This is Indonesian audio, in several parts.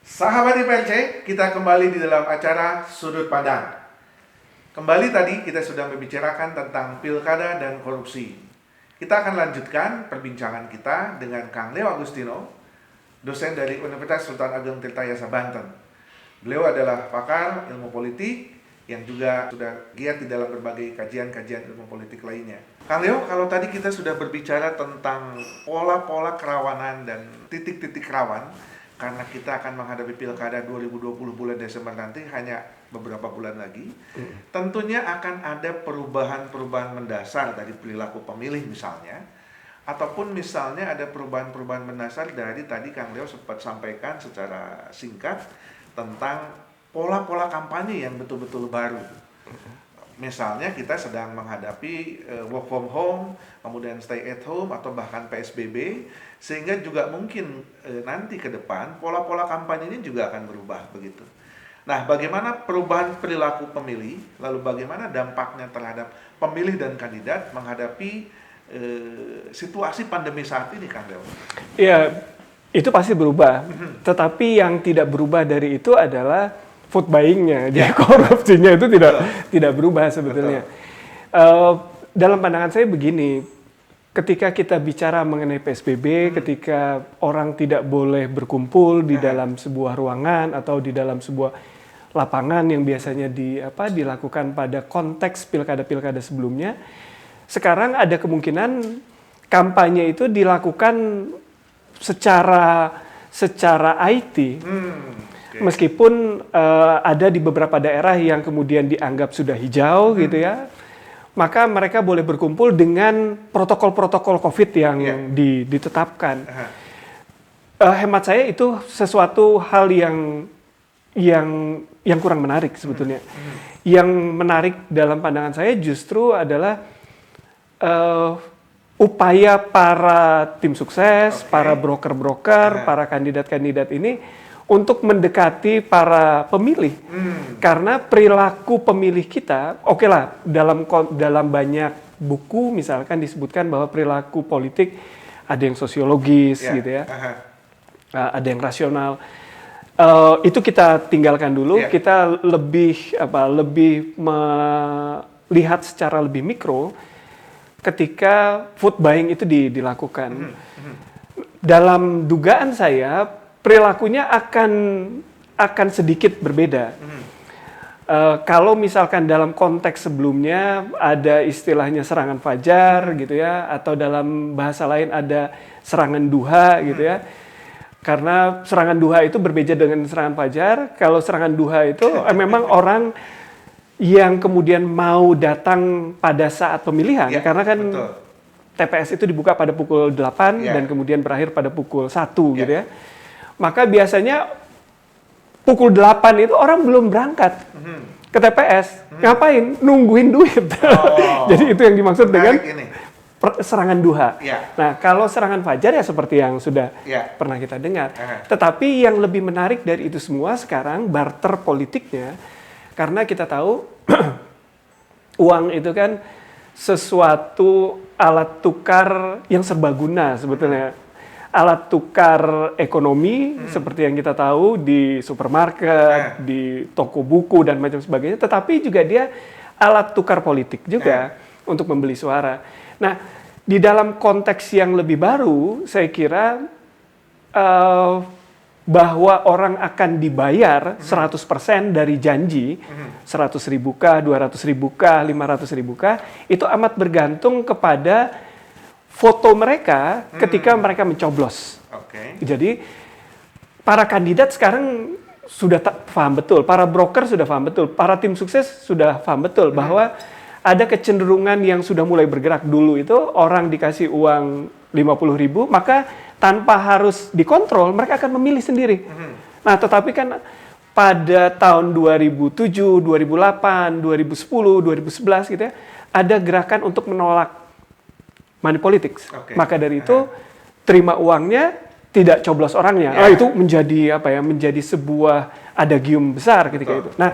Sahabat IPRC, kita kembali di dalam acara Sudut Pandang. Kembali tadi kita sudah membicarakan tentang pilkada dan korupsi. Kita akan lanjutkan perbincangan kita dengan Kang Leo Agustino, dosen dari Universitas Sultan Ageng Tirtayasa Banten. Beliau adalah pakar ilmu politik yang juga sudah giat di dalam berbagai kajian-kajian ilmu politik lainnya. Kang Leo, kalau tadi kita sudah berbicara tentang pola-pola kerawanan dan titik-titik rawan, karena kita akan menghadapi pilkada 2020 bulan Desember nanti, hanya beberapa bulan lagi, tentunya akan ada perubahan-perubahan mendasar dari perilaku pemilih misalnya, ataupun misalnya ada perubahan-perubahan mendasar dari tadi Kang Leo sempat sampaikan secara singkat tentang pola-pola kampanye yang betul-betul baru. Misalnya kita sedang menghadapi work from home, kemudian stay at home, atau bahkan PSBB, sehingga juga mungkin nanti ke depan pola-pola kampanye ini juga akan berubah begitu. Nah, bagaimana perubahan perilaku pemilih, lalu bagaimana dampaknya terhadap pemilih dan kandidat menghadapi situasi pandemi saat ini, Kang Leo? Ya, itu pasti berubah. Tetapi yang tidak berubah dari itu adalah vote buying-nya, jadi korupsinya itu tidak berubah sebetulnya. Dalam pandangan saya begini, ketika kita bicara mengenai PSBB, ketika orang tidak boleh berkumpul di dalam sebuah ruangan atau di dalam sebuah lapangan yang biasanya dilakukan pada konteks pilkada-pilkada sebelumnya, sekarang ada kemungkinan kampanye itu dilakukan secara IT. Meskipun ada di beberapa daerah yang kemudian dianggap sudah hijau gitu ya, maka mereka boleh berkumpul dengan protokol-protokol COVID yang ditetapkan. Hemat saya itu sesuatu hal yang kurang menarik sebetulnya. Yang menarik dalam pandangan saya justru adalah upaya para tim sukses, para broker-broker, para kandidat-kandidat ini untuk mendekati para pemilih. Karena perilaku pemilih kita, oke lah, dalam banyak buku misalkan disebutkan bahwa perilaku politik ada yang sosiologis gitu ya, ada yang rasional. Itu kita tinggalkan dulu, kita lebih melihat secara lebih mikro ketika vote buying itu dilakukan. Dalam dugaan saya, perilakunya akan sedikit berbeda. Kalau misalkan dalam konteks sebelumnya ada istilahnya serangan fajar gitu ya, atau dalam bahasa lain ada serangan duha gitu ya. Karena serangan duha itu berbeda dengan serangan fajar. Kalau serangan duha itu memang orang yang kemudian mau datang pada saat pemilihan, karena kan betul. TPS itu dibuka pada pukul 8 dan kemudian berakhir pada pukul 1 gitu ya. Maka biasanya pukul 8 itu orang belum berangkat ke TPS. Ngapain? Nungguin duit. Jadi itu yang dimaksud dengan serangan duha. Nah, kalau serangan fajar ya seperti yang sudah pernah kita dengar. Tetapi yang lebih menarik dari itu semua sekarang barter politiknya. Karena kita tahu uang itu kan sesuatu alat tukar yang serbaguna sebetulnya. Alat tukar ekonomi seperti yang kita tahu di supermarket, di toko buku dan macam sebagainya, tetapi juga dia alat tukar politik juga untuk membeli suara. Nah, di dalam konteks yang lebih baru, saya kira bahwa orang akan dibayar 100% dari janji, 100.000 kah, 200.000 kah, 500.000 kah, itu amat bergantung kepada foto mereka ketika mereka mencoblos. Jadi para kandidat sekarang sudah paham betul, para broker sudah paham betul, para tim sukses sudah paham betul bahwa ada kecenderungan yang sudah mulai bergerak. Dulu itu orang dikasih uang 50.000, maka tanpa harus dikontrol mereka akan memilih sendiri. Nah, tetapi kan pada tahun 2007, 2008, 2010, 2011 gitu ya, ada gerakan untuk menolak money politics. Maka dari itu terima uangnya, tidak coblos orangnya. Itu menjadi sebuah adagium besar ketika itu. Nah,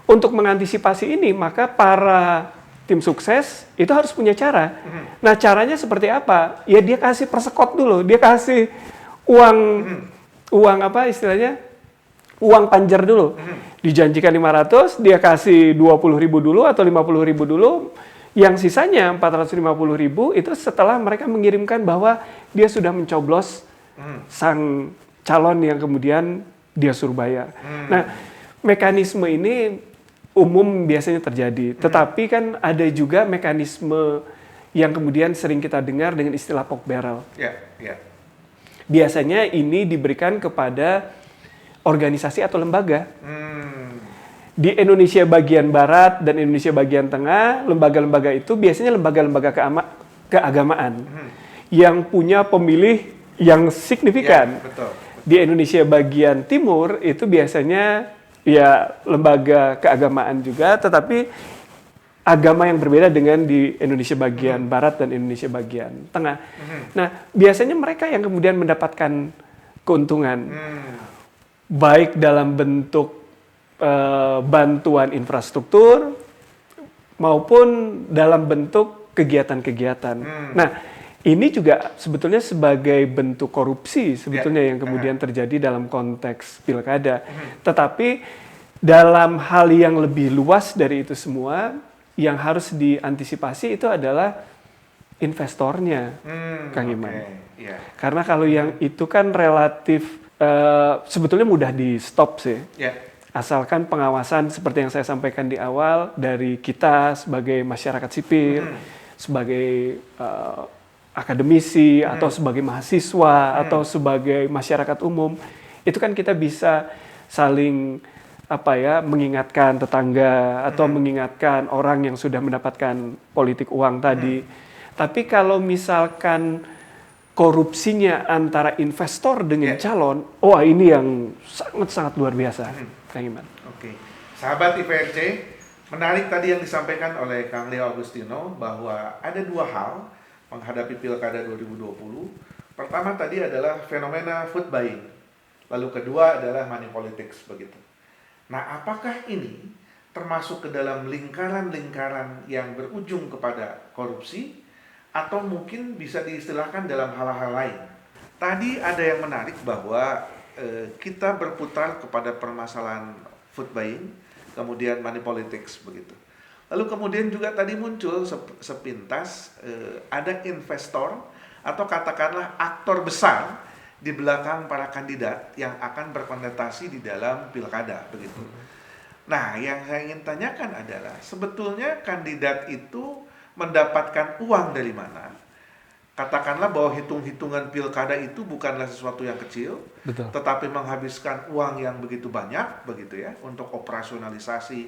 untuk mengantisipasi ini, maka para tim sukses itu harus punya cara. Nah, caranya seperti apa? Ya dia kasih persekot dulu, dia kasih uang apa istilahnya? uang panjer dulu. Dijanjikan 500, dia kasih 20.000 dulu atau 50.000 dulu. Yang sisanya 450.000 itu setelah mereka mengirimkan bahwa dia sudah mencoblos sang calon yang kemudian dia suruh bayar. Nah, mekanisme ini umum biasanya terjadi. Tetapi kan ada juga mekanisme yang kemudian sering kita dengar dengan istilah pork barrel. Biasanya ini diberikan kepada organisasi atau lembaga. Di Indonesia bagian barat dan Indonesia bagian tengah, lembaga-lembaga itu biasanya lembaga-lembaga keagamaan yang punya pemilih yang signifikan. Betul. Di Indonesia bagian timur itu biasanya ya lembaga keagamaan juga, tetapi agama yang berbeda dengan di Indonesia bagian barat dan Indonesia bagian tengah. Nah, biasanya mereka yang kemudian mendapatkan keuntungan, baik dalam bentuk bantuan infrastruktur maupun dalam bentuk kegiatan-kegiatan. Nah, ini juga sebetulnya sebagai bentuk korupsi sebetulnya yang kemudian terjadi dalam konteks pilkada. Tetapi dalam hal yang lebih luas dari itu semua, yang harus diantisipasi itu adalah investornya, Kang Iman. Karena kalau yang itu kan relatif sebetulnya mudah di stop sih. Asalkan pengawasan seperti yang saya sampaikan di awal dari kita sebagai masyarakat sipil, sebagai akademisi atau sebagai mahasiswa atau sebagai masyarakat umum, itu kan kita bisa saling mengingatkan tetangga atau mengingatkan orang yang sudah mendapatkan politik uang tadi. Tapi kalau misalkan korupsinya antara investor dengan calon, ini yang sangat-sangat luar biasa, Kang Iman. Oke. Sahabat IPRC, menarik tadi yang disampaikan oleh Kang Leo Agustino bahwa ada dua hal menghadapi Pilkada 2020. Pertama tadi adalah fenomena food buying. Lalu kedua adalah money politics begitu. Nah, apakah ini termasuk ke dalam lingkaran-lingkaran yang berujung kepada korupsi atau mungkin bisa diistilahkan dalam hal-hal lain? Tadi ada yang menarik bahwa kita berputar kepada permasalahan food buying, kemudian money politics begitu. Lalu kemudian juga tadi muncul sepintas ada investor atau katakanlah aktor besar di belakang para kandidat yang akan berkontestasi di dalam pilkada begitu. Nah, yang saya ingin tanyakan adalah sebetulnya kandidat itu mendapatkan uang dari mana? Katakanlah bahwa hitung-hitungan pilkada itu bukanlah sesuatu yang kecil, tetapi menghabiskan uang yang begitu banyak begitu ya untuk operasionalisasi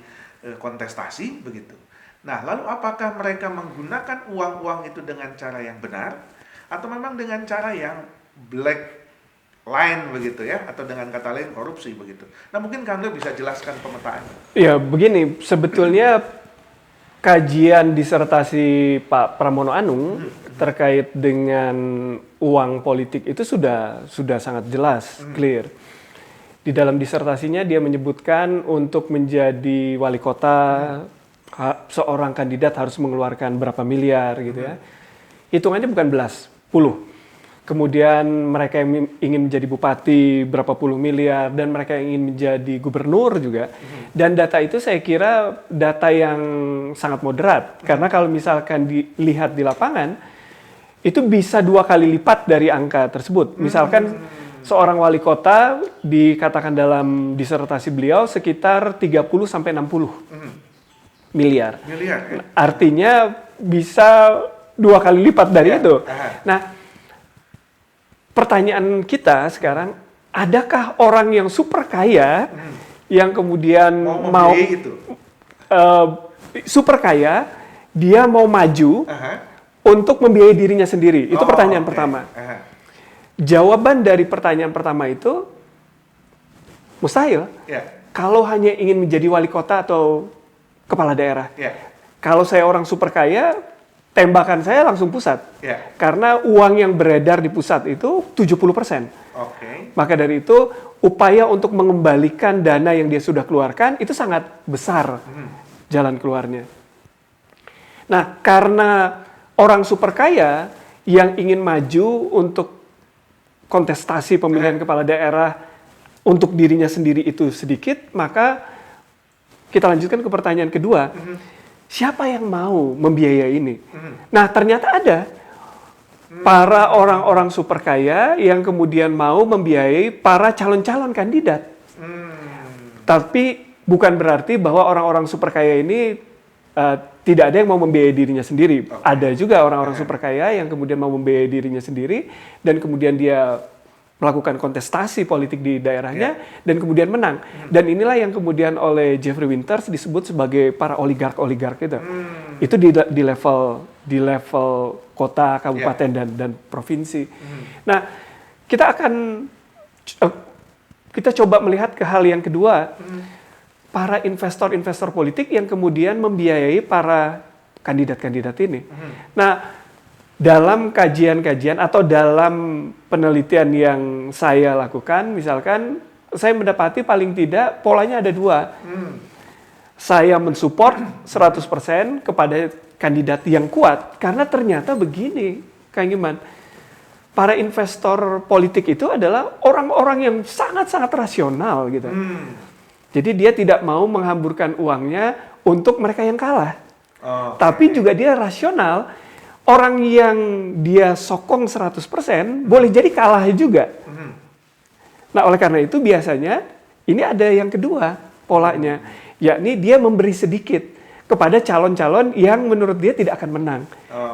kontestasi begitu. Nah, lalu apakah mereka menggunakan uang-uang itu dengan cara yang benar atau memang dengan cara yang black line begitu ya, atau dengan kata lain korupsi begitu. Nah, mungkin Kang Leo bisa jelaskan pemetaannya. Ya, begini, sebetulnya kajian disertasi Pak Pramono Anung terkait dengan uang politik itu sudah sangat jelas, clear. Di dalam disertasinya dia menyebutkan untuk menjadi wali kota seorang kandidat harus mengeluarkan berapa miliar gitu ya. Hitungannya bukan belas, puluh. Kemudian mereka yang ingin menjadi bupati berapa puluh miliar, dan mereka yang ingin menjadi gubernur juga. Dan data itu saya kira data yang sangat moderat. Karena kalau misalkan dilihat di lapangan, itu bisa 2 kali lipat dari angka tersebut. Misalkan seorang wali kota dikatakan dalam disertasi beliau sekitar 30-60 miliar. Artinya bisa 2 kali lipat dari itu. Nah, pertanyaan kita sekarang, adakah orang yang super kaya yang kemudian mau super kaya, dia mau maju untuk membiayai dirinya sendiri? Itu pertanyaan pertama. Jawaban dari pertanyaan pertama itu mustahil. Kalau hanya ingin menjadi wali kota atau kepala daerah. Kalau saya orang super kaya, tembakan saya langsung pusat. Karena uang yang beredar di pusat itu 70%. Maka dari itu, upaya untuk mengembalikan dana yang dia sudah keluarkan itu sangat besar jalan keluarnya. Nah, karena orang super kaya yang ingin maju untuk kontestasi pemilihan kepala daerah untuk dirinya sendiri itu sedikit, maka kita lanjutkan ke pertanyaan kedua. Siapa yang mau membiayai ini? Nah, ternyata ada para orang-orang super kaya yang kemudian mau membiayai para calon-calon kandidat. Tapi bukan berarti bahwa orang-orang super kaya ini tidak ada yang mau membiayai dirinya sendiri. Ada juga orang-orang super kaya yang kemudian mau membiayai dirinya sendiri dan kemudian dia melakukan kontestasi politik di daerahnya dan kemudian menang. Dan inilah yang kemudian oleh Jeffrey Winters disebut sebagai para oligark-oligark itu. Itu di level kota, kabupaten dan provinsi. Nah, kita coba melihat ke hal yang kedua. Para investor-investor politik yang kemudian membiayai para kandidat-kandidat ini. Nah, dalam kajian-kajian atau dalam penelitian yang saya lakukan, misalkan saya mendapati paling tidak polanya ada dua. Saya mensupport 100% kepada kandidat yang kuat, karena ternyata begini, Kang Iman, para investor politik itu adalah orang-orang yang sangat-sangat rasional gitu. Jadi dia tidak mau menghamburkan uangnya untuk mereka yang kalah. Tapi juga dia rasional. Orang yang dia sokong 100% boleh jadi kalah juga. Nah, oleh karena itu biasanya ini ada yang kedua polanya, yakni dia memberi sedikit kepada calon-calon yang menurut dia tidak akan menang.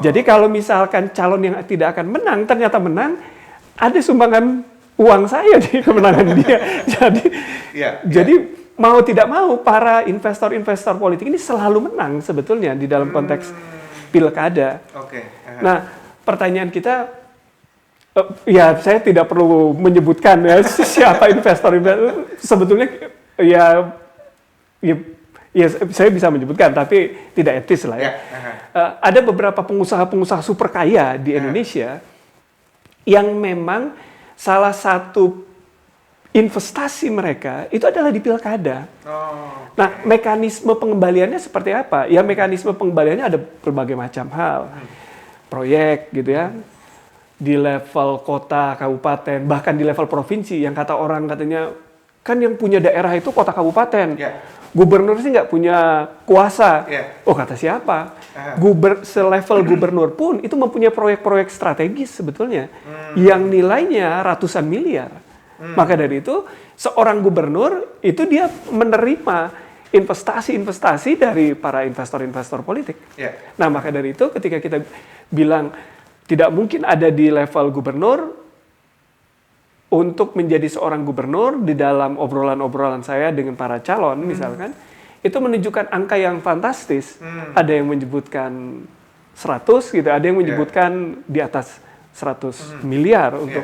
Jadi kalau misalkan calon yang tidak akan menang ternyata menang, ada sumbangan uang saya di kemenangan dia. Jadi mau tidak mau para investor-investor politik ini selalu menang sebetulnya di dalam konteks pilkada. Nah, pertanyaan kita, ya saya tidak perlu menyebutkan ya siapa investor. Sebetulnya ya saya bisa menyebutkan, tapi tidak etis lah ya. Ada beberapa pengusaha-pengusaha super kaya di Indonesia yang memang salah satu investasi mereka itu adalah di pilkada. Nah, mekanisme pengembaliannya seperti apa? Ya, mekanisme pengembaliannya ada berbagai macam hal. Proyek gitu ya, di level kota, kabupaten, bahkan di level provinsi, yang kata orang katanya, kan yang punya daerah itu kota kabupaten. Gubernur sih nggak punya kuasa. Oh, kata siapa? Selevel gubernur pun itu mempunyai proyek-proyek strategis sebetulnya, yang nilainya ratusan miliar. Maka dari itu, seorang gubernur itu dia menerima investasi-investasi dari para investor-investor politik. Nah, maka dari itu ketika kita bilang tidak mungkin ada di level gubernur, untuk menjadi seorang gubernur di dalam obrolan-obrolan saya dengan para calon misalkan, itu menunjukkan angka yang fantastis. Ada yang menyebutkan 100 gitu, ada yang menyebutkan di atas 100 miliar untuk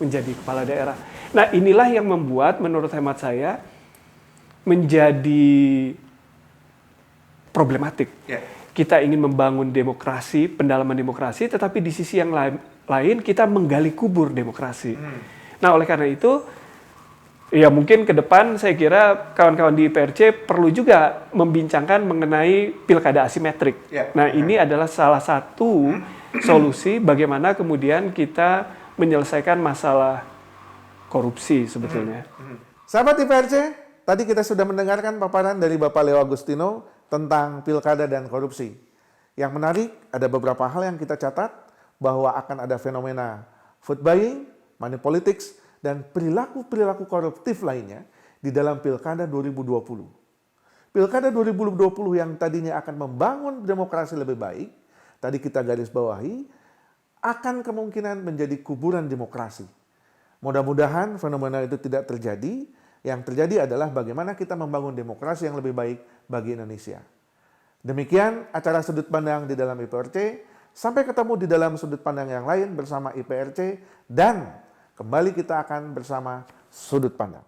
menjadi kepala daerah. Nah, inilah yang membuat menurut hemat saya menjadi problematik. Kita ingin membangun demokrasi, pendalaman demokrasi, tetapi di sisi yang lain kita menggali kubur demokrasi. Nah, oleh karena itu, ya mungkin ke depan saya kira kawan-kawan di IPRC perlu juga membincangkan mengenai pilkada asimetrik. Nah, ini adalah salah satu solusi bagaimana kemudian kita menyelesaikan masalah korupsi sebetulnya. Sahabat IPRC, tadi kita sudah mendengarkan paparan dari Bapak Leo Agustino tentang pilkada dan korupsi. Yang menarik, ada beberapa hal yang kita catat bahwa akan ada fenomena vote buying, money politics, dan perilaku-perilaku koruptif lainnya di dalam pilkada 2020. Pilkada 2020 yang tadinya akan membangun demokrasi lebih baik, tadi kita garis bawahi, akan kemungkinan menjadi kuburan demokrasi. Mudah-mudahan fenomena itu tidak terjadi. Yang terjadi adalah bagaimana kita membangun demokrasi yang lebih baik bagi Indonesia. Demikian acara Sudut Pandang di dalam IPRC. Sampai ketemu di dalam sudut pandang yang lain bersama IPRC. Dan kembali kita akan bersama Sudut Pandang.